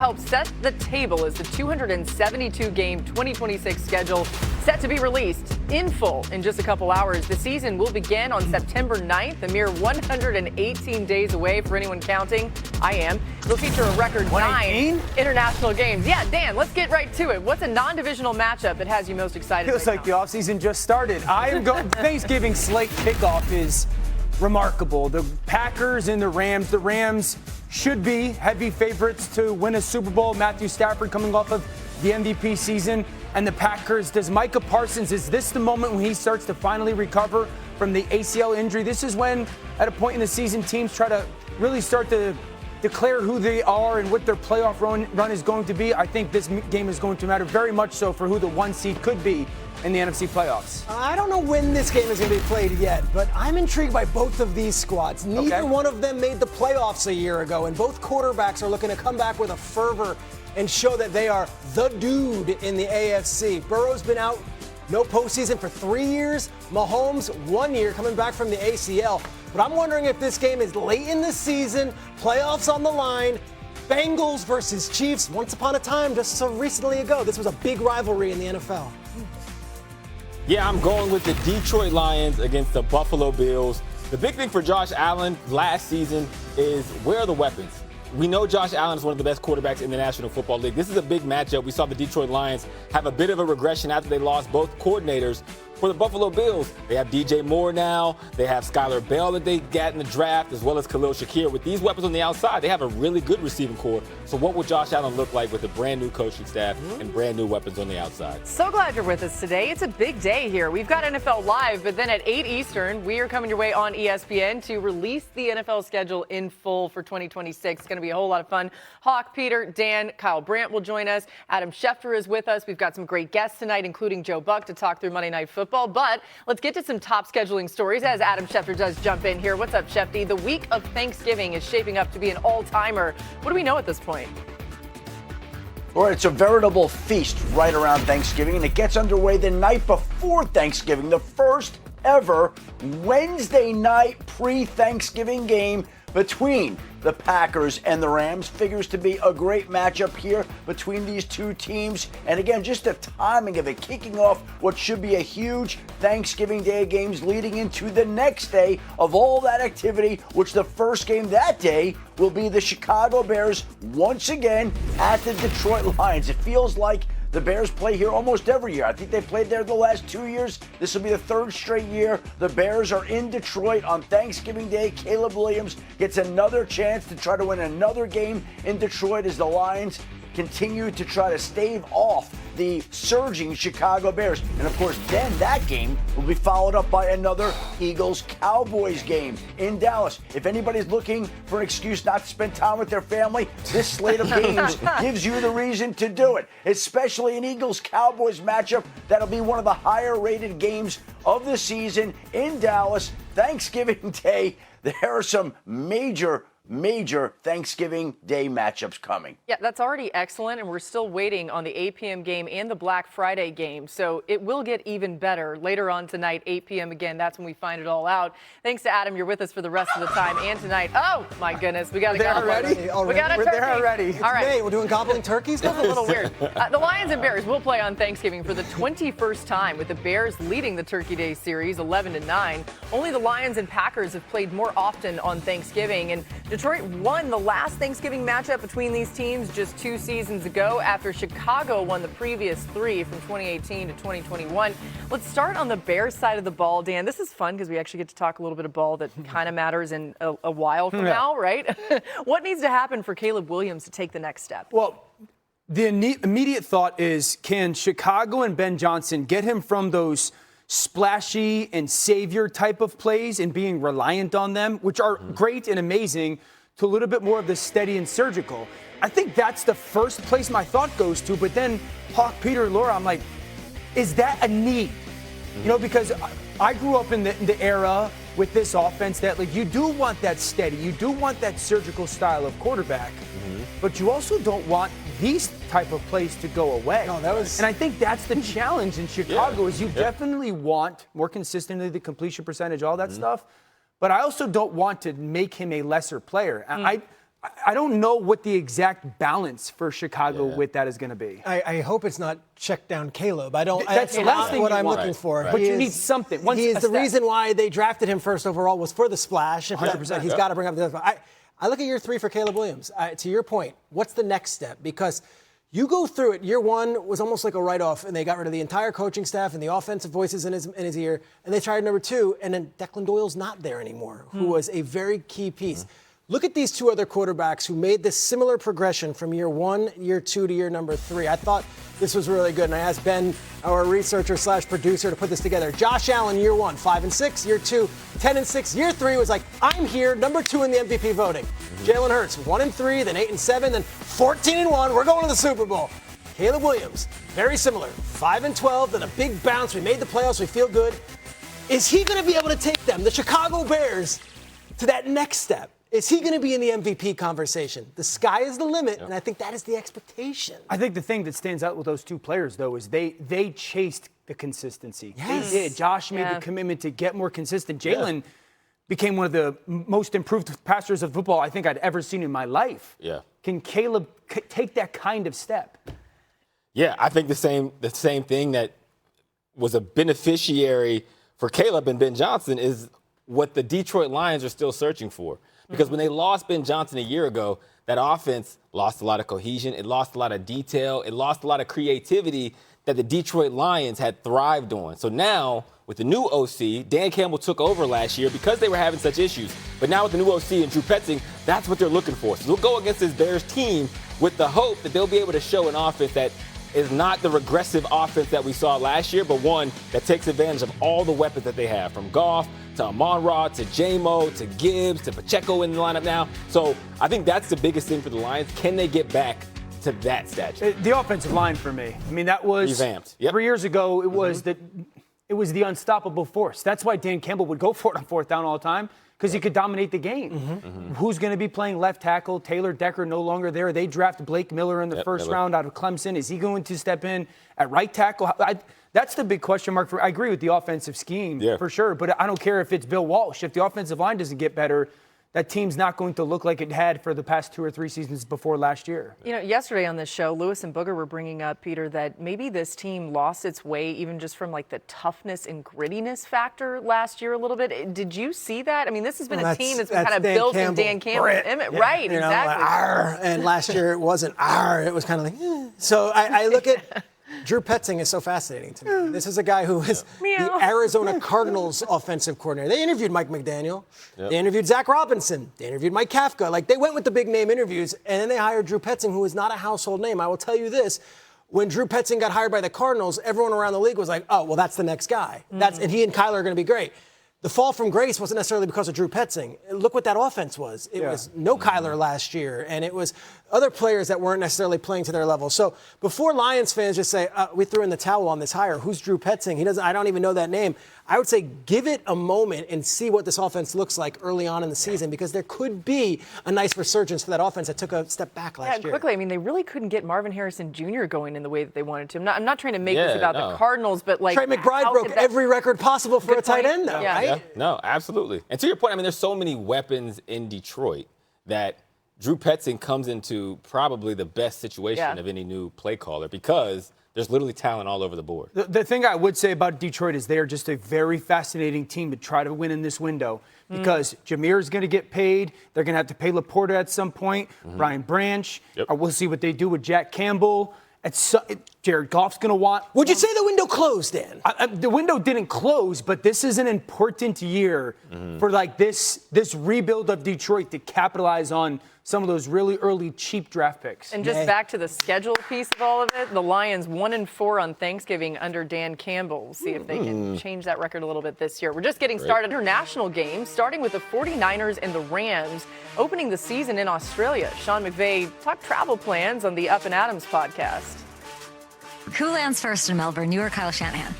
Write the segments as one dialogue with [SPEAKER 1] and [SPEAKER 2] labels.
[SPEAKER 1] Help set the table as the 272-game 2026 schedule set to be released in full in just a couple hours. The season will begin on September 9th, a mere 118 days away for anyone counting. I am. It'll feature a record 9 international games. Yeah, Dan, let's get right to it. What's a non-divisional matchup that has you most excited?
[SPEAKER 2] Feels like the offseason just started. I am going. Thanksgiving slate kickoff is remarkable. The Packers and the Rams. The Rams should be heavy favorites to win a Super Bowl. Matthew Stafford coming off of the MVP season. And the Packers, does Micah Parsons, is this the moment when he starts to finally recover from the ACL injury? This is when, at a point in the season, teams try to really start to declare who they are and what their playoff run is going to be. I think this game is going to matter very much so for who the 1 seed could be in the NFC playoffs.
[SPEAKER 3] I don't know when this game is going to be played yet, but I'm intrigued by both of these squads. Neither one of them made the playoffs a year ago, and both quarterbacks are looking to come back with a fervor and show that they are the dude in the AFC. Burrow's been out, no postseason for 3 years. Mahomes, 1 year, coming back from the ACL. But I'm wondering if this game is late in the season, playoffs on the line, Bengals versus Chiefs. Once upon a time, just so recently ago, this was a big rivalry in the NFL.
[SPEAKER 4] Yeah, I'm going with the Detroit Lions against the Buffalo Bills. The big thing for Josh Allen last season is where are the weapons? We know Josh Allen is one of the best quarterbacks in the National Football League. This is a big matchup. We saw the Detroit Lions have a bit of a regression after they lost both coordinators. For the Buffalo Bills, they have DJ Moore now. They have Skylar Bell that they got in the draft, as well as Khalil Shakir. With these weapons on the outside, they have a really good receiving core. So what will Josh Allen look like with a brand new coaching staff and brand new weapons on the outside?
[SPEAKER 1] So glad you're with us today. It's a big day here. We've got NFL Live, but then at 8 Eastern, we are coming your way on ESPN to release the NFL schedule in full for 2026. It's going to be a whole lot of fun. Hawk, Peter, Dan, Kyle Brandt will join us. Adam Schefter is with us. We've got some great guests tonight, including Joe Buck, to talk through Monday Night Football. But let's get to some top scheduling stories as Adam Schefter does jump in here. What's up, Shefty? The week of Thanksgiving is shaping up to be an all-timer. What do we know at this point?
[SPEAKER 5] All right, it's a veritable feast right around Thanksgiving, and it gets underway the night before Thanksgiving, the first ever Wednesday night pre-Thanksgiving game between the Packers and the Rams. Figures to be a great matchup here between these two teams. And again, just the timing of it, kicking off what should be a huge Thanksgiving Day games leading into the next day of all that activity, which the first game that day will be the Chicago Bears once again at the Detroit Lions. It feels like the Bears play here almost every year. I think they played there the last 2 years. This will be the third straight year. The Bears are in Detroit on Thanksgiving Day. Caleb Williams gets another chance to try to win another game in Detroit as the Lions continue to try to stave off the surging Chicago Bears. And of course, then that game will be followed up by another Eagles-Cowboys game in Dallas. If anybody's looking for an excuse not to spend time with their family, this slate of games gives you the reason to do it, especially an Eagles-Cowboys matchup that'll be one of the higher-rated games of the season in Dallas. Thanksgiving Day, there are some major Thanksgiving Day matchups coming.
[SPEAKER 1] Yeah, that's already excellent, and we're still waiting on the 8 p.m. game and the Black Friday game, so it will get even better later on tonight, 8 p.m. again. That's when we find it all out. Thanks to Adam, you're with us for the rest of the time and tonight. Oh, my goodness, we got to go.
[SPEAKER 2] Already?
[SPEAKER 1] We got a turkey.
[SPEAKER 2] We're there already.
[SPEAKER 1] All right.
[SPEAKER 3] Hey, we're doing gobbling turkeys?
[SPEAKER 1] This is a little weird. The Lions and Bears will play on Thanksgiving for the 21st time, with the Bears leading the Turkey Day series 11-9. Only the Lions and Packers have played more often on Thanksgiving, and Detroit won the last Thanksgiving matchup between these teams just 2 seasons ago after Chicago won the previous 3 from 2018 to 2021. Let's start on the Bears side of the ball, Dan. This is fun because we actually get to talk a little bit of ball that kind of matters in a while from now, right? What needs to happen for Caleb Williams to take the next step?
[SPEAKER 2] Well, the immediate thought is, can Chicago and Ben Johnson get him from those splashy and savior type of plays and being reliant on them, which are great and amazing, to a little bit more of the steady and surgical? I think that's the first place my thought goes to. But then Hawk, Peter, Laura, I'm like, is that a need? You know, because I grew up in the era with this offense that, like, you do want that steady, you do want that surgical style of quarterback, but you also don't want these type of plays to go away.
[SPEAKER 3] No, that was...
[SPEAKER 2] And I think that's the challenge in Chicago is you definitely want more consistently the completion percentage, all that stuff. But I also don't want to make him a lesser player. I don't know what the exact balance for Chicago with that is going to be.
[SPEAKER 3] I hope it's not check down Caleb.
[SPEAKER 2] That's the last thing
[SPEAKER 3] what
[SPEAKER 2] you
[SPEAKER 3] I'm
[SPEAKER 2] want.
[SPEAKER 3] looking for.
[SPEAKER 2] But you need something.
[SPEAKER 3] He is the reason why they drafted him first overall was for the splash. 100%. He's got to bring up the. I look at year 3 for Caleb Williams. To your point, what's the next step? Because you go through it. Year 1 was almost like a write-off, and they got rid of the entire coaching staff and the offensive voices in his ear, and they tried number 2, and then Declan Doyle's not there anymore, who was a very key piece. Look at these 2 other quarterbacks who made this similar progression from year 1, year 2 to year number 3. I thought this was really good, and I asked Ben, our researcher / producer, to put this together. Josh Allen, year 1, 5-6, year 2, 10-6, year 3 was like, I'm here, number 2 in the MVP voting. Jalen Hurts, 1-3, then 8-7, then 14-1. We're going to the Super Bowl. Caleb Williams, very similar, 5-12, then a big bounce. We made the playoffs. We feel good. Is he going to be able to take them, the Chicago Bears, to that next step? Is he going to be in the MVP conversation? The sky is the limit, and I think that is the expectation.
[SPEAKER 2] I think the thing that stands out with those 2 players, though, is they chased the consistency.
[SPEAKER 3] Yes.
[SPEAKER 2] They did. Josh made the commitment to get more consistent. Jalen became one of the most improved passers of football I think I'd ever seen in my life.
[SPEAKER 4] Yeah.
[SPEAKER 2] Can Caleb take that kind of step?
[SPEAKER 4] Yeah, I think the same thing that was a beneficiary for Caleb and Ben Johnson is what the Detroit Lions are still searching for. Because when they lost Ben Johnson a year ago, that offense lost a lot of cohesion. It lost a lot of detail. It lost a lot of creativity that the Detroit Lions had thrived on. So now, with the new OC, Dan Campbell took over last year because they were having such issues. But now with the new OC and Drew Petzing, that's what they're looking for. So they'll go against this Bears team with the hope that they'll be able to show an offense that is not the regressive offense that we saw last year, but one that takes advantage of all the weapons that they have, from Goff to Monrow to J-Mo to Gibbs to Pacheco in the lineup now. So I think that's the biggest thing for the Lions. Can they get back to that stature?
[SPEAKER 2] The offensive line for me. I mean, that was
[SPEAKER 4] revamped.
[SPEAKER 2] 3 years ago. It was the unstoppable force. That's why Dan Campbell would go for it on 4th down all the time, because he could dominate the game. Who's going to be playing left tackle? Taylor Decker no longer there. They draft Blake Miller in the first round out of Clemson. Is he going to step in at right tackle? That's the big question mark. I agree with the offensive scheme for sure, but I don't care if it's Bill Walsh. If the offensive line doesn't get better, that team's not going to look like it had for the past 2 or 3 seasons before last year.
[SPEAKER 1] You know, yesterday on this show, Lewis and Booger were bringing up, Peter, that maybe this team lost its way even just from like the toughness and grittiness factor last year a little bit. Did you see that? I mean, this has been a team that's been kind of built in Dan Campbell's image. Right, exactly.
[SPEAKER 3] Like, and last year it wasn't it was kind of like, So I look at Drew Petzing is so fascinating to me. This is a guy who was the Arizona Cardinals offensive coordinator. They interviewed Mike McDaniel. They interviewed Zach Robinson. They interviewed Mike Kafka. Like, they went with the big name interviews, and then they hired Drew Petzing, who is not a household name. I will tell you this. When Drew Petzing got hired by the Cardinals, everyone around the league was like, oh, well, that's the next guy. And he and Kyler are going to be great. The fall from grace wasn't necessarily because of Drew Petzing. Look what that offense was. It was no Kyler last year, and it was other players that weren't necessarily playing to their level. So before Lions fans just say, we threw in the towel on this hire, who's Drew Petzing? I don't even know that name. I would say give it a moment and see what this offense looks like early on in the season, because there could be a nice resurgence for that offense that took a step back last year.
[SPEAKER 1] Quickly, I mean, they really couldn't get Marvin Harrison Jr. going in the way that they wanted to. I'm not trying to make this about the Cardinals, but like
[SPEAKER 3] Trey McBride broke every record possible for a tight end, though, right?
[SPEAKER 4] Yeah. No, absolutely. And to your point, I mean, there's so many weapons in Detroit that Drew Petzing comes into probably the best situation of any new play caller, because there's literally talent all over the board.
[SPEAKER 2] The thing I would say about Detroit is they are just a very fascinating team to try to win in this window, because Jameer's going to get paid. They're going to have to pay Laporta at some point. Brian Branch. We'll see what they do with Jack Campbell. Jared Goff's going to want.
[SPEAKER 3] Would you say the window closed, Dan?
[SPEAKER 2] The window didn't close, but this is an important year for like this rebuild of Detroit to capitalize on some of those really early cheap draft picks.
[SPEAKER 1] And just back to the schedule piece of all of it, the Lions 1-4 on Thanksgiving under Dan Campbell. We'll see if they can change that record a little bit this year. We're just getting started. International games, starting with the 49ers and the Rams, opening the season in Australia. Sean McVay talked travel plans on the Up and Adams podcast.
[SPEAKER 6] Who lands first in Melbourne, you or Kyle Shanahan?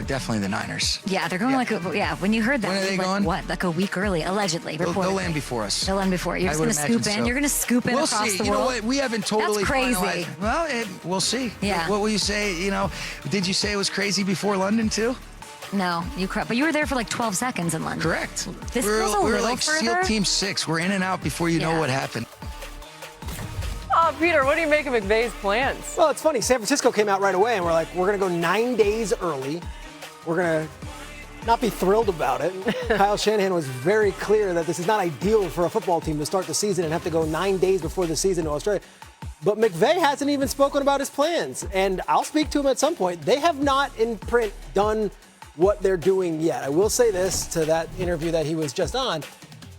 [SPEAKER 7] Definitely the Niners.
[SPEAKER 6] Yeah, they're going when you heard that.
[SPEAKER 7] When are they
[SPEAKER 6] going?
[SPEAKER 7] going?
[SPEAKER 6] Like a week early, allegedly.
[SPEAKER 7] They'll land before us.
[SPEAKER 6] They'll land before. You're just going to scoop in.
[SPEAKER 7] So.
[SPEAKER 6] You're going to scoop in across the world.
[SPEAKER 7] You know what? We haven't totally
[SPEAKER 6] That's crazy.
[SPEAKER 7] finalized. Well, we'll see.
[SPEAKER 6] Yeah.
[SPEAKER 7] What will you say? Did you say it was crazy before London too?
[SPEAKER 6] No, you correct. But you were there for like 12 seconds in London.
[SPEAKER 7] Correct.
[SPEAKER 6] This feels a
[SPEAKER 7] we're
[SPEAKER 6] little
[SPEAKER 7] like
[SPEAKER 6] further.
[SPEAKER 7] SEAL Team 6. We're in and out before you know what happened.
[SPEAKER 1] Oh, Peter, what do you make of McVay's plans?
[SPEAKER 3] Well, it's funny. San Francisco came out right away, and we're like, we're going to go 9 days early. We're going to not be thrilled about it. Kyle Shanahan was very clear that this is not ideal for a football team to start the season and have to go 9 days before the season to Australia. But McVay hasn't even spoken about his plans, and I'll speak to him at some point. They have not, in print, done what they're doing yet. I will say this to that interview that he was just on.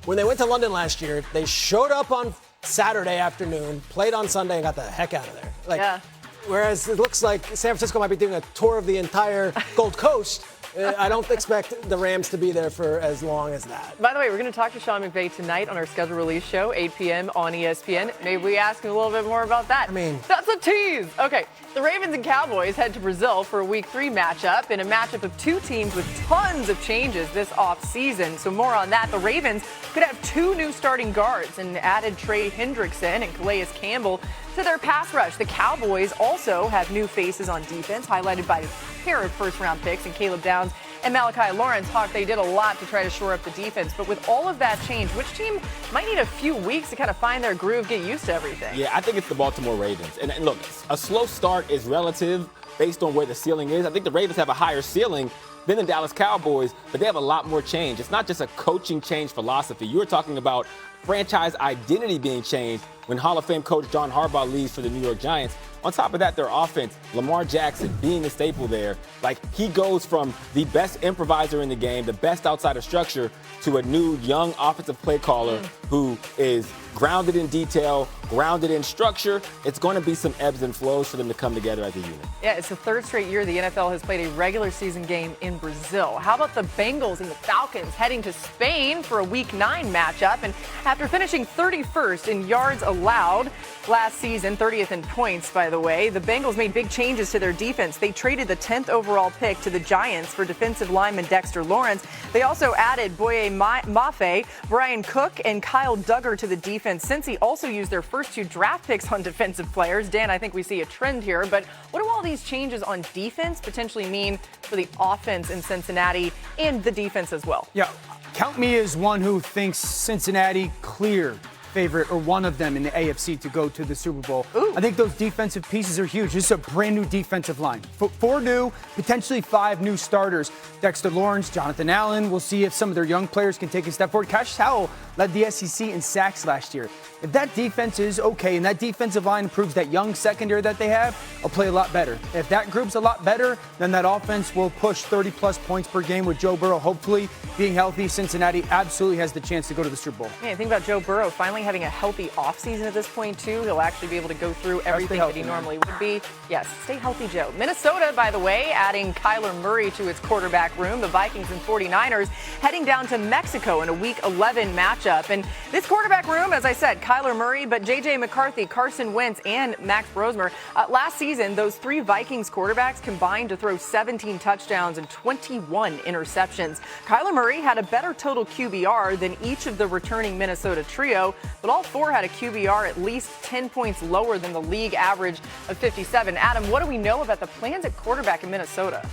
[SPEAKER 3] When they went to London last year, they showed up on Saturday afternoon, played on Sunday, and got the heck out of there. Whereas it looks like San Francisco might be doing a tour of the entire Gold Coast. I don't expect the Rams to be there for as long as that.
[SPEAKER 1] By the way, we're going to talk to Sean McVay tonight on our schedule release show, 8 p.m. on ESPN. Maybe we ask him a little bit more about that.
[SPEAKER 3] I mean,
[SPEAKER 1] that's a tease. Okay, the Ravens and Cowboys head to Brazil for a Week 3 matchup, in a matchup of two teams with tons of changes this offseason. So more on that. The Ravens could have two new starting guards and added Trey Hendrickson and Calais Campbell to their pass rush. The Cowboys also have new faces on defense, highlighted by a pair of first-round picks and Caleb Downs and Malachi Lawrence. Hawk, they did a lot to try to shore up the defense. But with all of that change, which team might need a few weeks to kind of find their groove, get used to everything?
[SPEAKER 4] Yeah, I think it's the Baltimore Ravens. And look, a slow start is relative based on where the ceiling is. I think the Ravens have a higher ceiling than the Dallas Cowboys, but they have a lot more change. It's not just a coaching change philosophy. You were talking about franchise identity being changed when Hall of Fame coach John Harbaugh leaves for the New York Giants. On top of that, their offense, Lamar Jackson being the staple there, like he goes from the best improviser in the game, the best outside of structure, to a new young offensive play caller who is grounded in detail, grounded in structure. It's going to be some ebbs and flows for them to come together as a unit.
[SPEAKER 1] Yeah, it's the third straight year the NFL has played a regular season game in Brazil. How about the Bengals and the Falcons heading to Spain for a Week 9 matchup? And after finishing 31st in yards allowed last season, 30th in points, by the way, the Bengals made big changes to their defense. They traded the 10th overall pick to the Giants for defensive lineman Dexter Lawrence. They also added Boye Mafe, Brian Cook, and Kyle Duggar to the defense. Since he also used their first two draft picks on defensive players. Dan, I think we see a trend here, but what do all these changes on defense potentially mean for the offense in Cincinnati and the defense as well?
[SPEAKER 2] Yeah, count me as one who thinks Cincinnati clear favorite or one of them in the AFC to go to the Super Bowl.
[SPEAKER 1] Ooh.
[SPEAKER 2] I think those defensive pieces are huge. This is a brand new defensive line. Four new, potentially five new starters. Dexter Lawrence, Jonathan Allen. We'll see if some of their young players can take a step forward. Cash Howell led the SEC in sacks last year. If that defense is okay and that defensive line proves that young secondary that they have, I'll play a lot better. If that group's a lot better, then that offense will push 30-plus points per game with Joe Burrow hopefully being healthy. Cincinnati absolutely has the chance to go to the Super Bowl.
[SPEAKER 1] Yeah, think about Joe Burrow finally having a healthy offseason at this point, too. He'll actually be able to go through everything that he normally would be. Yes, stay healthy, Joe. Minnesota, by the way, adding Kyler Murray to its quarterback room. The Vikings and 49ers heading down to Mexico in a Week 11 matchup. And this quarterback room, as I said, Kyler Murray, but J.J. McCarthy, Carson Wentz, and Max Brosmer. Last season, those three Vikings quarterbacks combined to throw 17 touchdowns and 21 interceptions. Kyler Murray had a better total QBR than each of the returning Minnesota trio, but all four had a QBR at least 10 points lower than the league average of 57. Adam, what do we know about the plans at quarterback in Minnesota?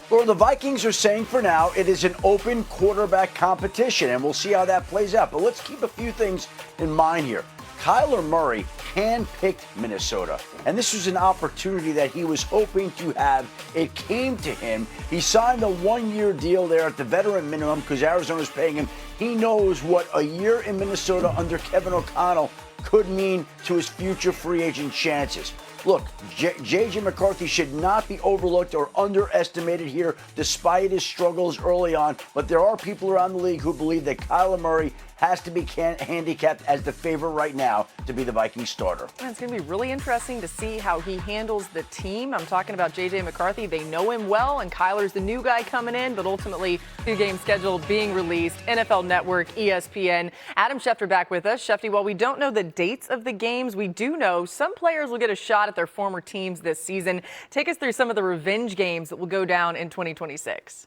[SPEAKER 5] Well, the Vikings are saying for now it is an open quarterback competition, and we'll see how that plays out. But let's keep a few things in mind here. Kyler Murray handpicked Minnesota, and this was an opportunity that he was hoping to have. It came to him. He signed a one-year deal there at the veteran minimum because Arizona's paying him. He knows what a year in Minnesota under Kevin O'Connell could mean to his future free agent chances. Look, J.J. McCarthy should not be overlooked or underestimated here, despite his struggles early on. But there are people around the league who believe that Kyler Murray has to be handicapped as the favorite right now to be the Vikings starter.
[SPEAKER 1] It's going to be really interesting to see how he handles the team. I'm talking about J.J. McCarthy. They know him well, and Kyler's the new guy coming in, but ultimately, two-game schedule being released. NFL Network, ESPN. Adam Schefter back with us. Shefty, while we don't know the dates of the games, we do know some players will get a shot at their former teams this season. Take us through some of the revenge games that will go down in 2026.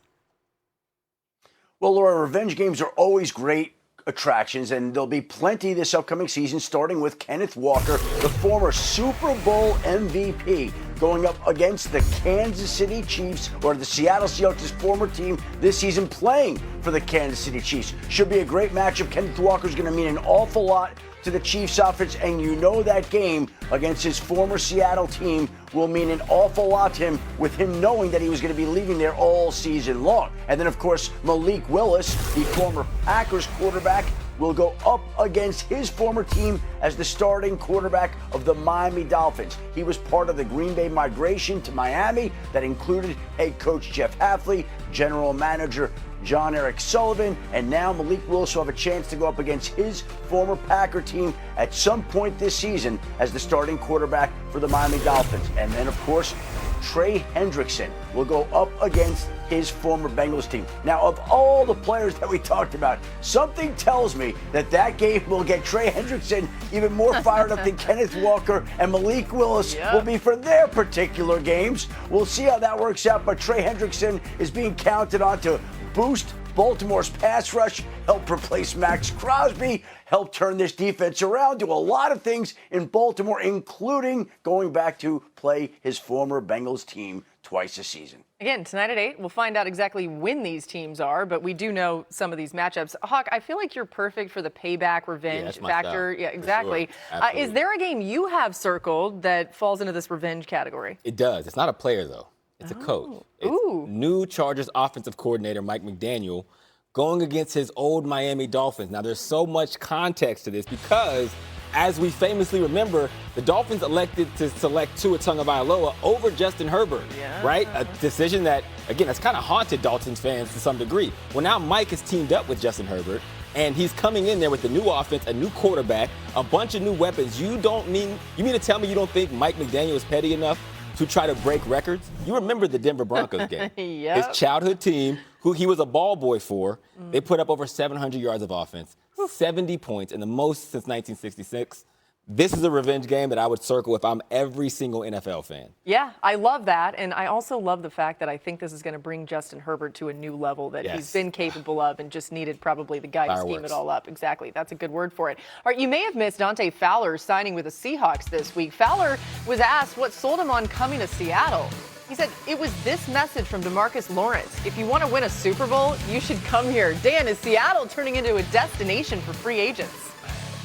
[SPEAKER 5] Well, Laura, revenge games are always great attractions, and there'll be plenty this upcoming season, starting with Kenneth Walker, the former Super Bowl MVP. going up against the Kansas City Chiefs, or the Seattle Seahawks' former team this season, playing for the Kansas City Chiefs. Should be a great matchup. Kenneth Walker's going to mean an awful lot to the Chiefs offense, and you know that game against his former Seattle team will mean an awful lot to him, with him knowing that he was going to be leaving there all season long. And then, of course, Malik Willis, the former Packers quarterback, will go up against his former team as the starting quarterback of the Miami Dolphins. He was part of the Green Bay migration to Miami that included head coach Jeff Hafley, general manager John Eric Sullivan, and now Malik Willis will have a chance to go up against his former Packer team at some point this season as the starting quarterback for the Miami Dolphins. And then, of course, Trey Hendrickson will go up against his former Bengals team. Now, of all the players that we talked about, something tells me that that game will get Trey Hendrickson even more fired up than Kenneth Walker and Malik Willis will be for their particular games. We'll see how that works out, but Trey Hendrickson is being counted on to boost Baltimore's pass rush, help replace Max Crosby, help turn this defense around, do a lot of things in Baltimore, including going back to play his former Bengals team twice a season.
[SPEAKER 1] Again, tonight at 8, we'll find out exactly when these teams are, but we do know some of these matchups. Hawk, I feel like you're perfect for the payback revenge factor. Yeah, exactly.
[SPEAKER 4] Sure.
[SPEAKER 1] Is there a game you have circled that falls into this revenge category?
[SPEAKER 4] It does. It's not a player, though. It's a coach. It's new Chargers offensive coordinator Mike McDaniel going against his old Miami Dolphins. Now, there's so much context to this because, as we famously remember, the Dolphins elected to select Tua Tagovailoa over Justin Herbert, right? A decision that, again, has kind of haunted Dolphins fans to some degree. Well, now Mike has teamed up with Justin Herbert, and he's coming in there with a new offense, a new quarterback, a bunch of new weapons. You mean to tell me you don't think Mike McDaniel is petty enough to try to break records? You remember the Denver Broncos game. His childhood team, who he was a ball boy for, they put up over 700 yards of offense, 70 points, and the most since 1966. This is a revenge game that I would circle if I'm every single NFL fan.
[SPEAKER 1] Yeah, I love that. And I also love the fact that I think this is going to bring Justin Herbert to a new level that he's been capable of and just needed probably the guy to scheme it all up. Exactly. That's a good word for it. All right, you may have missed Dante Fowler signing with the Seahawks this week. Fowler was asked what sold him on coming to Seattle. He said, it was this message from DeMarcus Lawrence. If you want to win a Super Bowl, you should come here. Dan, is Seattle turning into a destination for free agents?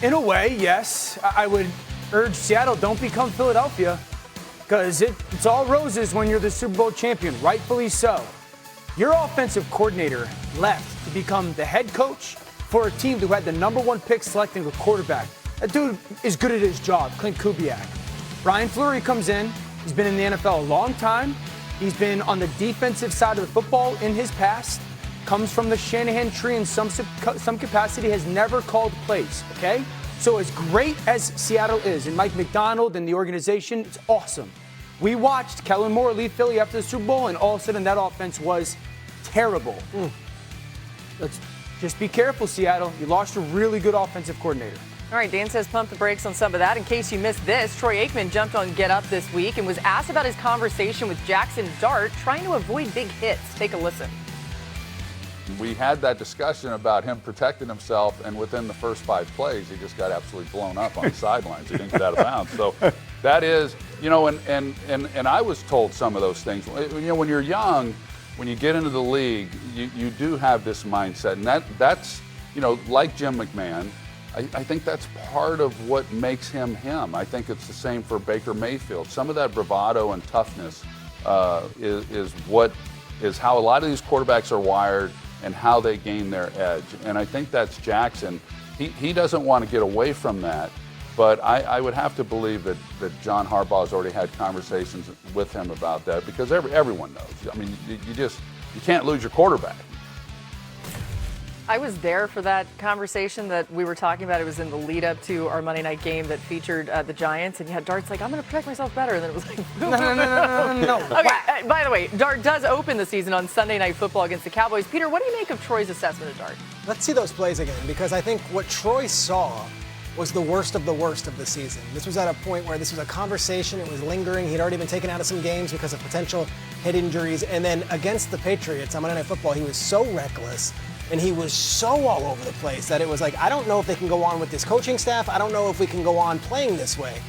[SPEAKER 2] In a way, yes. I would urge Seattle, don't become Philadelphia, because it's all roses when you're the Super Bowl champion, rightfully so. Your offensive coordinator left to become the head coach for a team who had the #1 pick selecting a quarterback. That dude is good at his job, Clint Kubiak. Brian Fleury comes in. He's been in the NFL a long time. He's been on the defensive side of the football in his past. Comes from the Shanahan tree in some capacity, has never called plays, okay? So as great as Seattle is, and Mike Macdonald and the organization, it's awesome. We watched Kellen Moore leave Philly after the Super Bowl, and all of a sudden that offense was terrible. Let's just be careful, Seattle. You lost a really good offensive coordinator.
[SPEAKER 1] All right, Dan says pump the brakes on some of that. In case you missed this, Troy Aikman jumped on Get Up this week and was asked about his conversation with Jackson Dart, trying to avoid big hits. Take a listen.
[SPEAKER 8] We had that discussion about him protecting himself, and within the first 5 plays, he just got absolutely blown up on the sidelines. He didn't get out of bounds. So that is, and I was told some of those things. When you're young, when you get into the league, you do have this mindset, and that's like Jim McMahon. I think that's part of what makes him him. I think it's the same for Baker Mayfield. Some of that bravado and toughness is how a lot of these quarterbacks are wired and how they gain their edge. And I think that's Jackson. He doesn't want to get away from that, but I would have to believe that John Harbaugh has already had conversations with him about that, because everyone knows. I mean, you can't lose your quarterback.
[SPEAKER 1] I was there for that conversation that we were talking about. It was in the lead up to our Monday night game that featured the Giants, and you had Dart's like, I'm going to protect myself better. And then it was like, no. Okay, by the way, Dart does open the season on Sunday Night Football against the Cowboys. Peter, what do you make of Troy's assessment of Dart?
[SPEAKER 3] Let's see those plays again, because I think what Troy saw was the worst of the season. This was at a point where this was a conversation. It was lingering. He'd already been taken out of some games because of potential head injuries. And then against the Patriots on Monday Night Football, he was so reckless. And he was so all over the place that it was like, I don't know if they can go on with this coaching staff. I don't know if we can go on playing this way.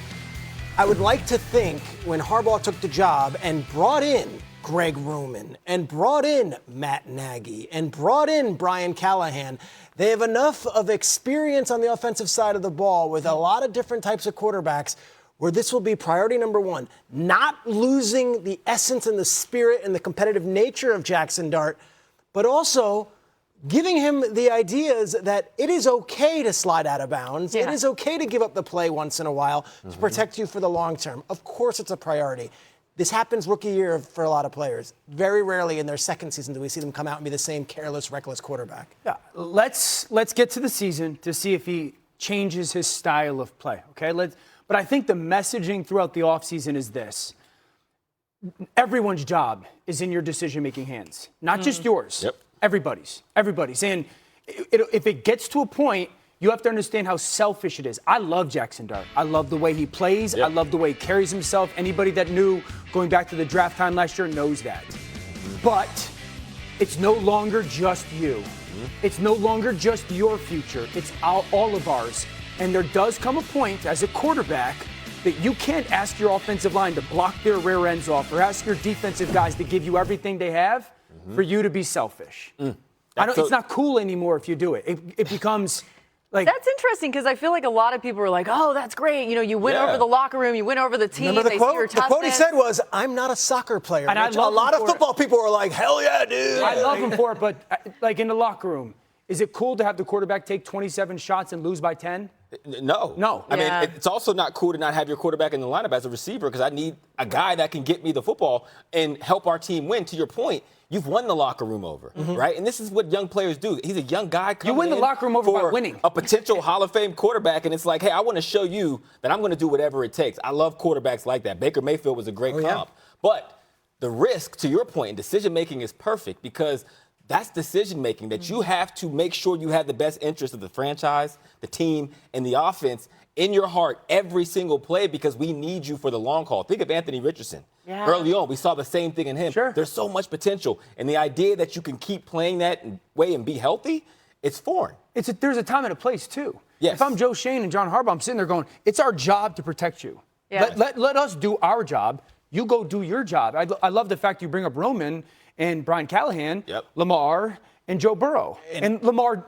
[SPEAKER 3] I would like to think when Harbaugh took the job and brought in Greg Roman and brought in Matt Nagy and brought in Brian Callahan, they have enough of experience on the offensive side of the ball with a lot of different types of quarterbacks where this will be priority number one, not losing the essence and the spirit and the competitive nature of Jackson Dart, but also giving him the ideas that it is okay to slide out of bounds.
[SPEAKER 1] Yeah.
[SPEAKER 3] It is okay to give up the play once in a while to protect you for the long term. Of course it's a priority. This happens rookie year for a lot of players. Very rarely in their second season do we see them come out and be the same careless, reckless quarterback.
[SPEAKER 2] Yeah, let's get to the season to see if he changes his style of play, okay? But I think the messaging throughout the offseason is this. Everyone's job is in your decision-making hands, not just yours.
[SPEAKER 4] Yep.
[SPEAKER 2] Everybody's. And if it gets to a point, you have to understand how selfish it is. I love Jackson Dart. I love the way he plays.
[SPEAKER 4] Yep.
[SPEAKER 2] I love the way he carries himself. Anybody that knew going back to the draft time last year knows that. But it's no longer just you. It's no longer just your future. It's all of ours. And there does come a point as a quarterback that you can't ask your offensive line to block their rear ends off or ask your defensive guys to give you everything they have for you to be selfish. It's not cool anymore if you do it. It becomes like...
[SPEAKER 1] That's interesting because I feel like a lot of people are like, oh, that's great. You know, you win over the locker room, you win over the team.
[SPEAKER 3] Remember the
[SPEAKER 1] they
[SPEAKER 3] quote?
[SPEAKER 1] see your
[SPEAKER 3] The quote he
[SPEAKER 1] toughness.
[SPEAKER 3] said was, "I'm not a soccer player."
[SPEAKER 2] And I
[SPEAKER 3] which
[SPEAKER 2] love
[SPEAKER 3] a lot
[SPEAKER 2] him
[SPEAKER 3] of
[SPEAKER 2] for it.
[SPEAKER 3] football people were like, "Hell yeah, dude!"
[SPEAKER 2] I love him for it, but like in the locker room, is it cool to have the quarterback take 27 shots and lose by 10?
[SPEAKER 4] No. I mean, it's also not cool to not have your quarterback in the lineup as a receiver because I need a guy that can get me the football and help our team win. To your point, you've won the locker room over, right? And this is what young players do. He's a young guy coming
[SPEAKER 2] You win the
[SPEAKER 4] in
[SPEAKER 2] locker room over by
[SPEAKER 4] for
[SPEAKER 2] winning.
[SPEAKER 4] a potential Hall of Fame quarterback, and it's like, hey, I want to show you that I'm going to do whatever it takes. I love quarterbacks like that. Baker Mayfield was a great comp. But the risk, to your point, in decision-making is perfect because that's decision-making that you have to make sure you have the best interest of the franchise, the team, and the offense in your heart every single play because we need you for the long haul. Think of Anthony Richardson.
[SPEAKER 1] Yeah.
[SPEAKER 4] Early on, we saw the same thing in him.
[SPEAKER 2] Sure.
[SPEAKER 4] There's so much potential. And the idea that you can keep playing that way and be healthy, it's foreign.
[SPEAKER 2] There's a time and a place, too.
[SPEAKER 4] Yes.
[SPEAKER 2] If I'm Joe Shane and John Harbaugh, I'm sitting there going, it's our job to protect you.
[SPEAKER 1] Yeah.
[SPEAKER 2] Let us do our job. You go do your job. I love the fact you bring up Roman and Brian Callahan, Lamar, and Joe Burrow. And Lamar,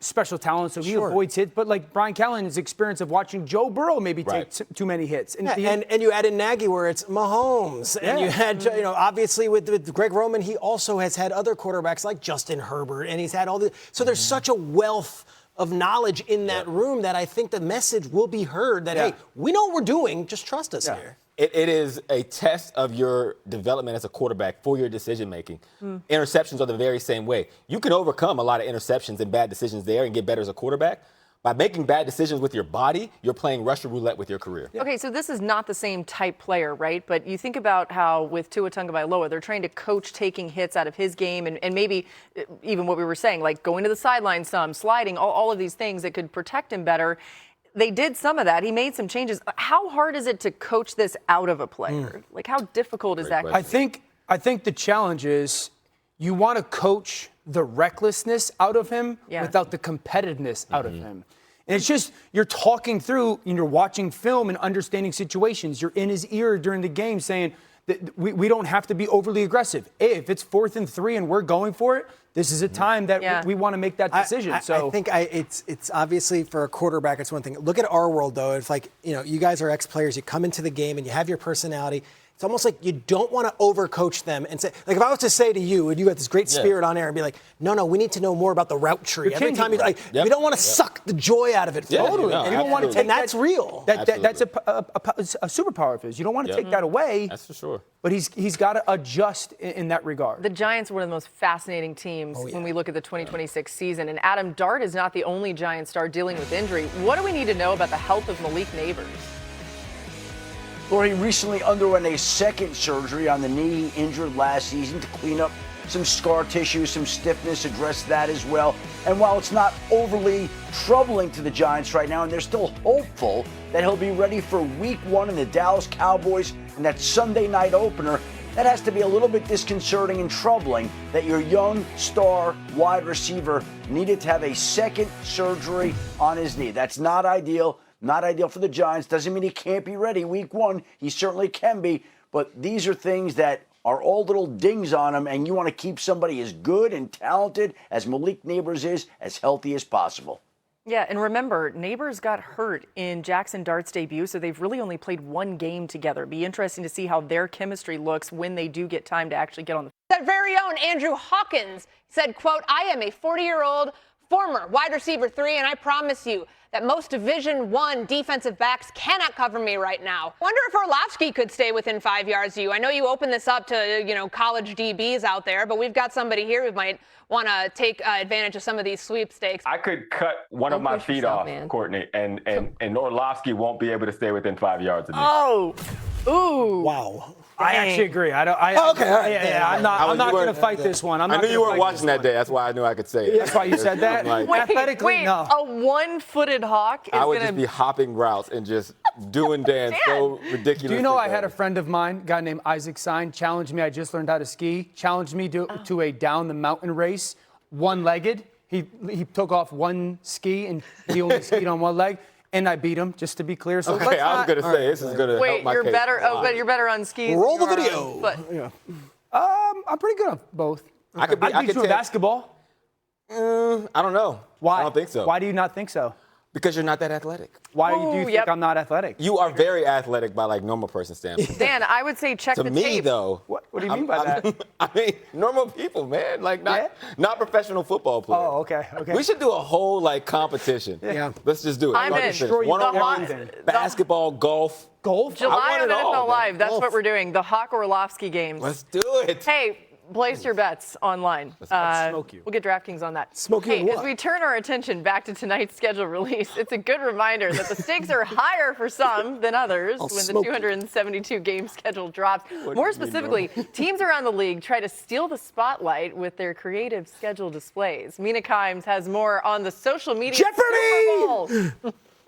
[SPEAKER 2] special talent, so he avoids hits. But like Brian Callahan's experience of watching Joe Burrow maybe take too many hits. And,
[SPEAKER 3] and you add in Nagy where it's Mahomes. And you had, obviously with Greg Roman, he also has had other quarterbacks like Justin Herbert. And he's had all the. So there's such a wealth of knowledge in that room that I think the message will be heard that, hey, we know what we're doing. Just trust us here.
[SPEAKER 4] It is a test of your development as a quarterback for your decision-making. Interceptions are the very same way. You can overcome a lot of interceptions and bad decisions there and get better as a quarterback. By making bad decisions with your body, you're playing Russian roulette with your career.
[SPEAKER 1] Okay, so this is not the same type player, right? But you think about how with Tua Tagovailoa, they're trying to coach taking hits out of his game and maybe even what we were saying, like going to the sideline some, sliding, all of these things that could protect him better. They did some of that. He made some changes. How hard is it to coach this out of a player? Like, how difficult is that?
[SPEAKER 2] I think the challenge is you want to coach the recklessness out of him without the competitiveness out of him. And it's just you're talking through, you're watching film and understanding situations. You're in his ear during the game saying that we don't have to be overly aggressive. Hey, if it's 4th and 3 and we're going for it, this is a time that we want to make that decision.
[SPEAKER 3] I think it's obviously for a quarterback, it's one thing. Look at our world, though. It's like, you guys are ex-players. You come into the game and you have your personality. It's almost like you don't want to overcoach them and say, like if I was to say to you, and you got this great spirit on air and be like, no, we need to know more about the route tree. Every time you we don't want to suck the joy out of it.
[SPEAKER 2] Totally.
[SPEAKER 4] No,
[SPEAKER 2] and you don't want to take
[SPEAKER 3] and that's real.
[SPEAKER 2] That's a superpower of his. You don't want to take that away.
[SPEAKER 4] That's for sure.
[SPEAKER 2] But he's got to adjust in that regard.
[SPEAKER 1] The Giants are one of the most fascinating teams when we look at the 2026 season. And Adam Dart is not the only Giant star dealing with injury. What do we need to know about the health of Malik Neighbors?
[SPEAKER 5] Lord, he recently underwent a second surgery on the knee he injured last season to clean up some scar tissue, some stiffness, address that as well. And while it's not overly troubling to the Giants right now, and they're still hopeful that he'll be ready for Week 1 in the Dallas Cowboys and that Sunday night opener, that has to be a little bit disconcerting and troubling that your young star wide receiver needed to have a second surgery on his knee. That's not ideal. Not ideal for the Giants. Doesn't mean he can't be ready week 1. He certainly can be. But these are things that are all little dings on him, and you want to keep somebody as good and talented as Malik Neighbors is, as healthy as possible.
[SPEAKER 1] Yeah, and remember, Neighbors got hurt in Jackson Dart's debut, so they've really only played one game together. Be interesting to see how their chemistry looks when they do get time to actually get on the field.
[SPEAKER 9] That very own Andrew Hawkins said, quote, "I am a 40-year-old former wide receiver 3, and I promise you that most Division I defensive backs cannot cover me right now." Wonder if Orlovsky could stay within 5 yards of you. I know you open this up to, college DBs out there, but we've got somebody here who might want to take advantage of some of these sweepstakes.
[SPEAKER 10] I could cut one of my feet off, Courtney, and Orlovsky won't be able to stay within 5 yards of me.
[SPEAKER 1] Oh, ooh.
[SPEAKER 3] Wow.
[SPEAKER 2] I actually agree. I'm not going to fight this one.
[SPEAKER 4] I knew you weren't watching that day. That's why I knew I could say it.
[SPEAKER 2] That's why you said that? Athletically, no.
[SPEAKER 1] A one-footed hawk is
[SPEAKER 4] I would
[SPEAKER 1] going
[SPEAKER 4] just be hopping routes and just doing dance so ridiculous.
[SPEAKER 2] Do you know I had a friend of mine, a guy named Isaac Sign, challenged me. I just learned how to ski. Challenged me to a down the mountain race, one-legged. He took off one ski and he only skied on one leg. And I beat him, just to be clear. So
[SPEAKER 4] okay, I was going to say, this is going to help my case.
[SPEAKER 1] Wait, you're better. But you're better on skis.
[SPEAKER 3] Roll the video.
[SPEAKER 2] Yeah. I'm pretty good on both.
[SPEAKER 4] I could
[SPEAKER 2] beat you in basketball.
[SPEAKER 4] I don't know.
[SPEAKER 2] Why?
[SPEAKER 4] I don't think so.
[SPEAKER 2] Why do you not think so?
[SPEAKER 4] Because you're not that athletic.
[SPEAKER 2] Why do you think I'm not athletic?
[SPEAKER 4] You are very athletic by normal person standards.
[SPEAKER 1] Dan, I would say check the tape.
[SPEAKER 4] To me, though.
[SPEAKER 2] What do you mean by that?
[SPEAKER 4] I mean, normal people, man. Not professional football players.
[SPEAKER 2] Oh, okay.
[SPEAKER 4] We should do a whole it's a good reminder that the stakes are higher for some than others when the 272 game schedule drops. More specifically, teams around the league try to steal the spotlight with their creative schedule displays. Mina Kimes has more on the social media Super Bowl.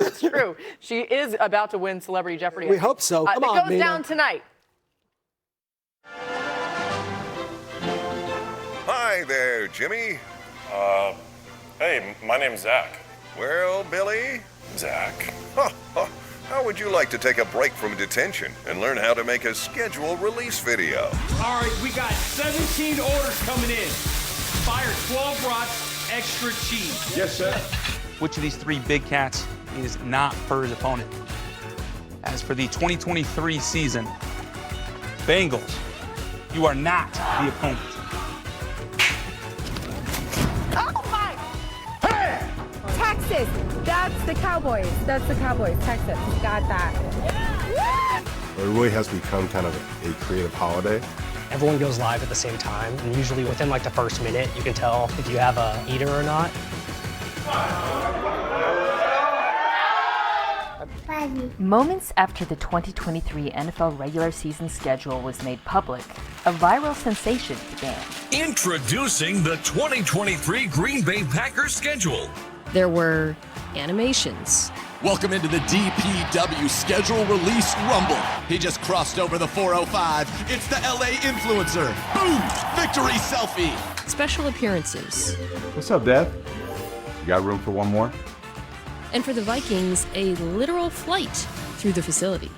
[SPEAKER 4] It's true. She is about to win Celebrity Jeopardy.
[SPEAKER 3] We hope so. Come on,
[SPEAKER 1] it goes
[SPEAKER 3] Mina.
[SPEAKER 1] down tonight.
[SPEAKER 11] Hi there, Jimmy.
[SPEAKER 12] Hey, my name's Zach.
[SPEAKER 11] Well, Billy?
[SPEAKER 12] Zach.
[SPEAKER 11] How would you like to take a break from detention and learn how to make a schedule release video?
[SPEAKER 13] All right, we got 17 orders coming in. Fire 12 brats, extra cheese.
[SPEAKER 11] Yes, sir.
[SPEAKER 13] Which of these 3 big cats is not for his opponent? As for the 2023 season, Bengals, you are not the opponent.
[SPEAKER 14] Texas, that's the Cowboys. That's the Cowboys. Texas, got that.
[SPEAKER 12] It really has become kind of a creative holiday.
[SPEAKER 15] Everyone goes live at the same time, and usually within the first minute, you can tell if you have a eater or not.
[SPEAKER 16] Moments after the 2023 NFL regular season schedule was made public, a viral sensation began.
[SPEAKER 17] Introducing the 2023 Green Bay Packers schedule.
[SPEAKER 18] There were animations.
[SPEAKER 19] Welcome into the DPW schedule release rumble. He just crossed over the 405. It's the LA influencer. Boom! Victory selfie.
[SPEAKER 18] Special appearances.
[SPEAKER 12] What's up, Dad? You got room for one more?
[SPEAKER 18] And for the Vikings, a literal flight through the facility.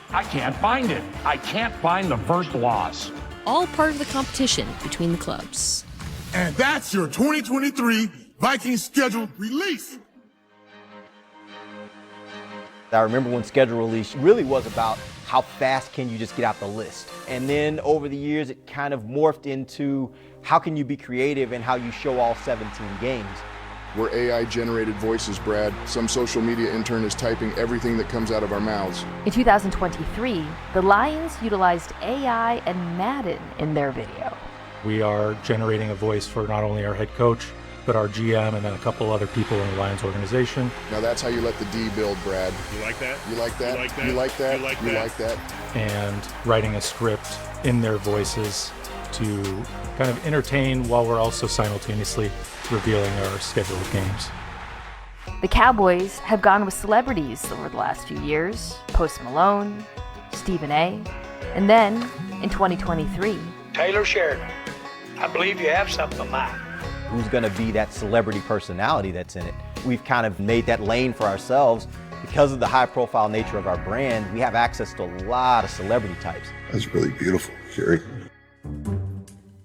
[SPEAKER 20] I can't find it. I can't find the first loss.
[SPEAKER 18] All part of the competition between the clubs.
[SPEAKER 21] And that's your 2023 Vikings schedule release.
[SPEAKER 22] I remember when schedule release really was about how fast can you just get out the list. And then over the years, it kind of morphed into how can you be creative and how you show all 17 games.
[SPEAKER 23] We're AI-generated voices, Brad. Some social media intern is typing everything that comes out of our mouths.
[SPEAKER 16] In 2023, the Lions utilized AI and Madden in their video.
[SPEAKER 24] We are generating a voice for not only our head coach, but our GM and then a couple other people in the Lions organization.
[SPEAKER 23] Now that's how you let the D build, Brad.
[SPEAKER 12] You like that?
[SPEAKER 23] You like that?
[SPEAKER 12] You like that?
[SPEAKER 23] You like that?
[SPEAKER 12] You like
[SPEAKER 23] You
[SPEAKER 12] that?
[SPEAKER 23] like that?
[SPEAKER 24] And writing a script in their voices to kind of entertain while we're also simultaneously revealing our schedule of games.
[SPEAKER 16] The Cowboys have gone with celebrities over the last few years. Post Malone, Stephen A. And then, in 2023,
[SPEAKER 25] Taylor Sheridan, I believe you have something in mind.
[SPEAKER 22] Who's going to be that celebrity personality that's in it? We've kind of made that lane for ourselves Because of the high-profile nature of our brand, we have access to a lot of celebrity types.
[SPEAKER 12] That's really beautiful, Jerry.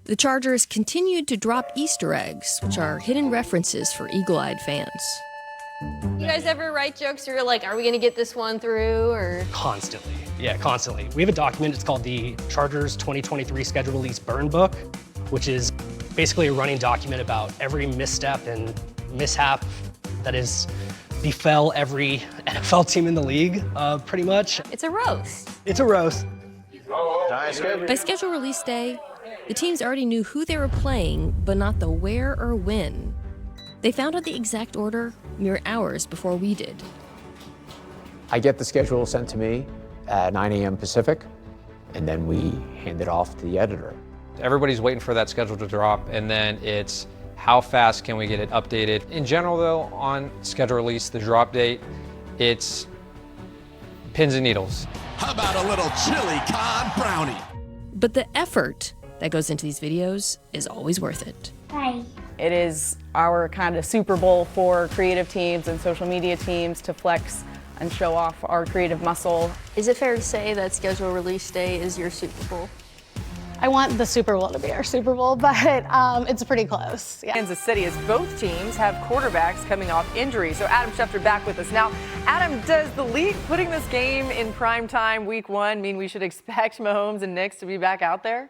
[SPEAKER 18] The Chargers continued to drop Easter eggs, which are hidden references for eagle-eyed fans.
[SPEAKER 5] You guys ever write jokes where you're like, are we going to get this one through? Or
[SPEAKER 15] Constantly. Yeah, constantly. We have a document, it's called the Chargers 2023 Schedule Release Burn Book, which is basically a running document about every misstep and mishap that is befell every NFL team in the league, pretty much.
[SPEAKER 5] it's a roast.
[SPEAKER 15] It's a roast.
[SPEAKER 18] By schedule release day, the teams already knew who they were playing, but not the where or when. They found out the exact order mere hours before we did.
[SPEAKER 6] I get the schedule sent to me at 9 a.m. Pacific, and then we hand it off to the editor.
[SPEAKER 7] Everybody's waiting for that schedule to drop, and then it's how fast can we get it updated. In general, though, on schedule release, the drop date, it's pins and needles.
[SPEAKER 19] How about a little chili con brownie?
[SPEAKER 18] But the effort that goes into these videos is always worth it.
[SPEAKER 5] Hi. It is our kind of Super Bowl for creative teams and social media teams to flex and show off our creative muscle. Is it fair to say that schedule release day is your Super Bowl?
[SPEAKER 8] I want the Super Bowl to be our Super Bowl, but it's pretty close. Yeah.
[SPEAKER 1] Kansas City, as both teams have quarterbacks coming off injury. So Adam Schefter back with us now. Adam, does the league putting this game in prime time week 1 mean we should expect Mahomes and Nix to be back out there?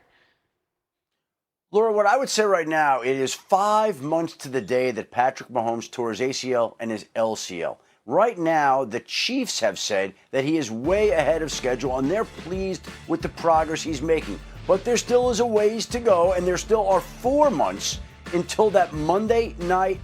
[SPEAKER 9] Laura, what I would say right now, it is 5 months to the day that Patrick Mahomes tore his ACL and his LCL. Right now, the Chiefs have said that he is way ahead of schedule, and they're pleased with the progress he's making. But there still is a ways to go, and there still are 4 months until that Monday night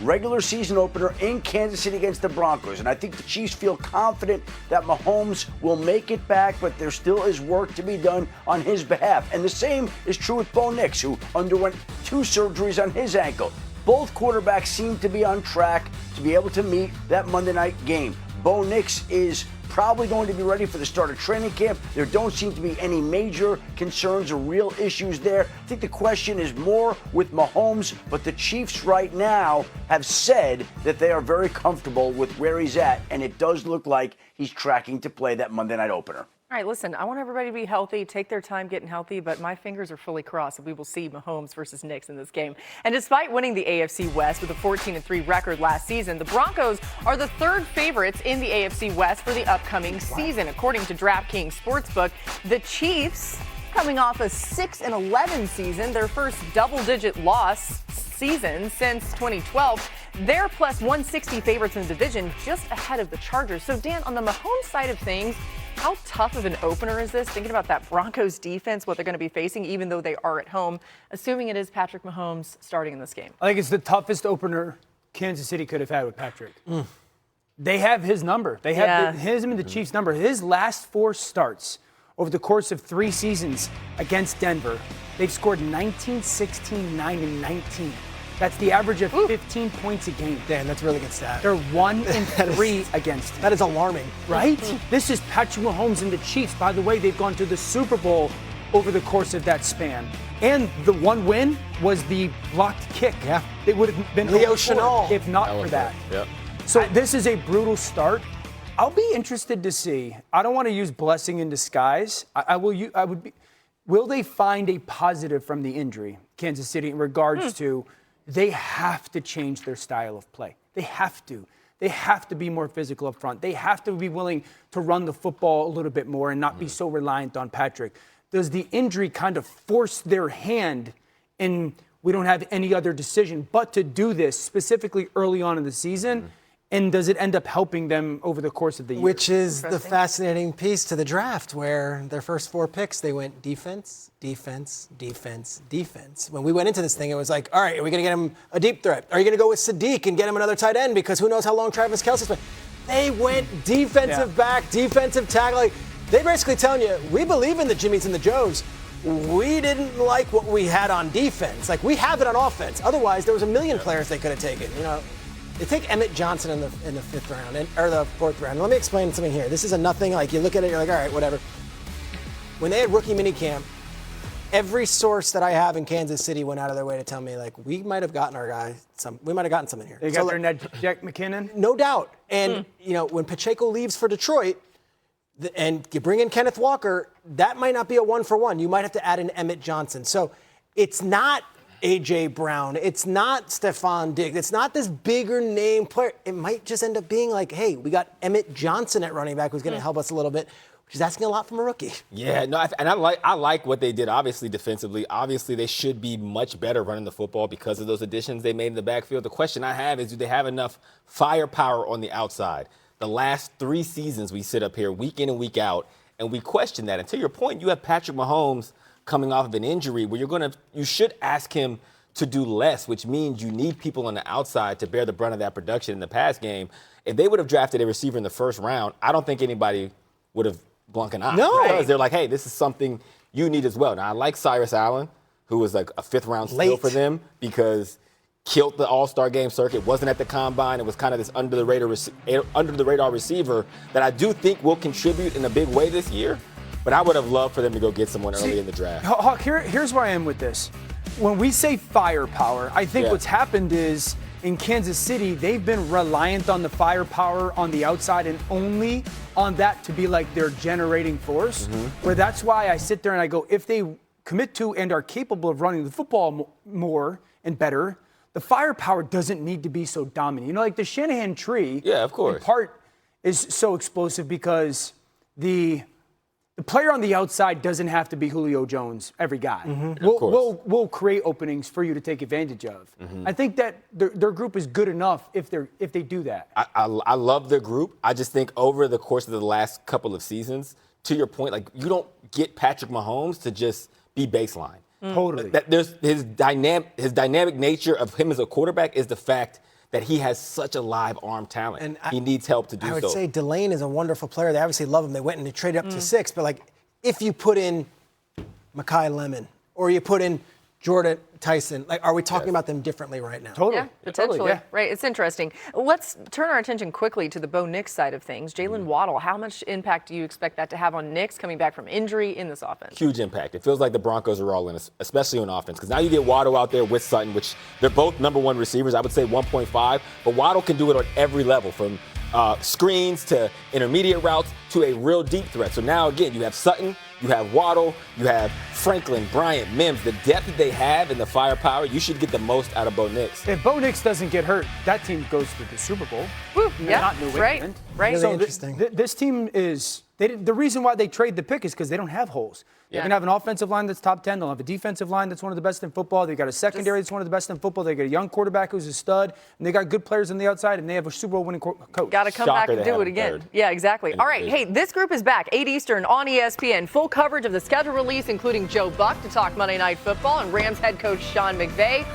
[SPEAKER 9] regular season opener in Kansas City against the Broncos. And I think the Chiefs feel confident that Mahomes will make it back, but there still is work to be done on his behalf. And the same is true with Bo Nix, who underwent 2 surgeries on his ankle. Both quarterbacks seem to be on track to be able to meet that Monday night game. Bo Nix is probably going to be ready for the start of training camp. There don't seem to be any major concerns or real issues there. I think the question is more with Mahomes, but the Chiefs right now have said that they are very comfortable with where he's at, and it does look like he's tracking to play that Monday night opener.
[SPEAKER 1] All right, listen, I want everybody to be healthy, take their time getting healthy, but my fingers are fully crossed that we will see Mahomes versus Nix in this game. And despite winning the AFC West with a 14-3 record last season, the Broncos are the 3rd favorites in the AFC West for the upcoming season. According to DraftKings Sportsbook, the Chiefs, coming off a 6-11 season, their first double-digit loss season since 2012, they're plus 160 favorites in the division, just ahead of the Chargers. So, Dan, on the Mahomes side of things, how tough of an opener is this? Thinking about that Broncos defense, what they're going to be facing, even though they are at home, assuming it is Patrick Mahomes starting in this game.
[SPEAKER 2] I think it's the toughest opener Kansas City could have had with Patrick. They have his number. They have him and the Chiefs' number. His last 4 starts over the course of 3 seasons against Denver, they've scored 19, 16, 9, and 19. That's the average of 15 points a game.
[SPEAKER 3] Dan, that's a really good stat.
[SPEAKER 2] They're 1-3 against him.
[SPEAKER 3] That is alarming.
[SPEAKER 2] Right? This is Patrick Mahomes and the Chiefs. By the way, they've gone to the Super Bowl over the course of that span. And the one win was the blocked kick.
[SPEAKER 3] Yeah.
[SPEAKER 2] It would have been
[SPEAKER 3] Leo Chenal
[SPEAKER 2] if not for that.
[SPEAKER 4] Yep.
[SPEAKER 2] So this is a brutal start. I'll be interested to see. I don't want to use blessing in disguise. Will they find a positive from the injury, Kansas City, in regards to they have to change their style of play. They have to. They have to be more physical up front. They have to be willing to run the football a little bit more and not be so reliant on Patrick. Does the injury kind of force their hand, and we don't have any other decision but to do this specifically early on in the season? And does it end up helping them over the course of the year?
[SPEAKER 3] Which is the fascinating piece to the draft, where their first 4 picks, they went defense, defense, defense, defense. When we went into this thing, it was like, all right, are we going to get him a deep threat? Are you going to go with Sadiq and get him another tight end? Because who knows how long Travis Kelce's been. They went defensive back, defensive tackle. Like, they're basically telling you, we believe in the Jimmies and the Joes. We didn't like what we had on defense. Like, we have it on offense. Otherwise, there was a million players they could have taken, you know. They take Emmett Johnson in the 5th round, or the 4th round. Let me explain something here. This is a nothing, like you look at it, you're like, all right, whatever. When they had rookie minicamp, every source that I have in Kansas City went out of their way to tell me, like, we might have gotten our guy we might have gotten something here.
[SPEAKER 2] They got their Ned Jack McKinnon?
[SPEAKER 3] No doubt. And, when Pacheco leaves for Detroit and you bring in Kenneth Walker, that might not be a 1-for-1. You might have to add in Emmett Johnson. So it's not A.J. Brown. It's not Stephon Diggs. It's not this bigger name player. It might just end up being like, hey, we got Emmett Johnson at running back who's going to help us a little bit, which is asking a lot from a rookie.
[SPEAKER 4] Yeah, no, and I like what they did, obviously, defensively. Obviously, they should be much better running the football because of those additions they made in the backfield. The question I have is, do they have enough firepower on the outside? The last 3 seasons we sit up here week in and week out, and we question that. And to your point, you have Patrick Mahomes coming off of an injury where you should ask him to do less, which means you need people on the outside to bear the brunt of that production in the pass game. If they would have drafted a receiver in the first round, I don't think anybody would have blunk an eye.
[SPEAKER 3] No.
[SPEAKER 4] Because they're like, hey, this is something you need as well. Now, I like Cyrus Allen, who was like a 5th-round steal for them because killed the All-Star game circuit, wasn't at the combine, and was kind of this under-the-radar receiver that I do think will contribute in a big way this year. But I would have loved for them to go get someone early in the draft.
[SPEAKER 2] Hawk, here's where I am with this. When we say firepower, I think what's happened is in Kansas City, they've been reliant on the firepower on the outside and only on that to be like their generating force. Where that's why I sit there and I go, if they commit to and are capable of running the football more and better, the firepower doesn't need to be so dominant. Like the Shanahan tree,
[SPEAKER 4] of course,
[SPEAKER 2] in part is so explosive because the player on the outside doesn't have to be Julio Jones, every guy. We'll create openings for you to take advantage of. I think that their group is good enough if they do that.
[SPEAKER 4] I love their group. I just think over the course of the last couple of seasons, to your point, like you don't get Patrick Mahomes to just be baseline.
[SPEAKER 2] Totally.
[SPEAKER 4] There's his dynamic nature of him as a quarterback is the fact that he has such a live arm talent. And he needs help to do so.
[SPEAKER 3] I would say Delane is a wonderful player. They obviously love him. They went and they traded up to 6. But, like, if you put in Mekhi Lemon or you put in Jordan Tyson, like, are we talking about them differently right now?
[SPEAKER 2] Totally.
[SPEAKER 1] Yeah, potentially.
[SPEAKER 2] Totally, yeah.
[SPEAKER 1] Right. It's interesting. Let's turn our attention quickly to the Bo Nix side of things. Jalen Waddle, how much impact do you expect that to have on Nix coming back from injury in this offense?
[SPEAKER 4] Huge impact. It feels like the Broncos are all in, especially on offense, because now you get Waddle out there with Sutton, which they're both number 1 receivers. I would say 1.5, but Waddle can do it on every level, from screens to intermediate routes to a real deep threat. So now, again, you have Sutton, you have Waddle, you have Franklin, Bryant, Mims. The depth that they have in the firepower, you should get the most out of Bo Nix.
[SPEAKER 2] If Bo Nix doesn't get hurt, that team goes to the Super Bowl.
[SPEAKER 1] Woo,
[SPEAKER 2] Not New England.
[SPEAKER 1] Right.
[SPEAKER 3] Really
[SPEAKER 2] so
[SPEAKER 3] interesting.
[SPEAKER 2] This team is the reason why they trade the pick is because they don't have holes. They're going to have an offensive line that's top 10. They'll have a defensive line that's one of the best in football. They got a secondary that's one of the best in football. They got a young quarterback who's a stud, and they got good players on the outside, and they have a Super Bowl winning coach.
[SPEAKER 1] Got to come back and do it again. Yeah, exactly. All right. Hey, this group is back 8 Eastern on ESPN. Full coverage of the schedule release, including Joe Buck to talk Monday Night Football and Rams head coach Sean McVay.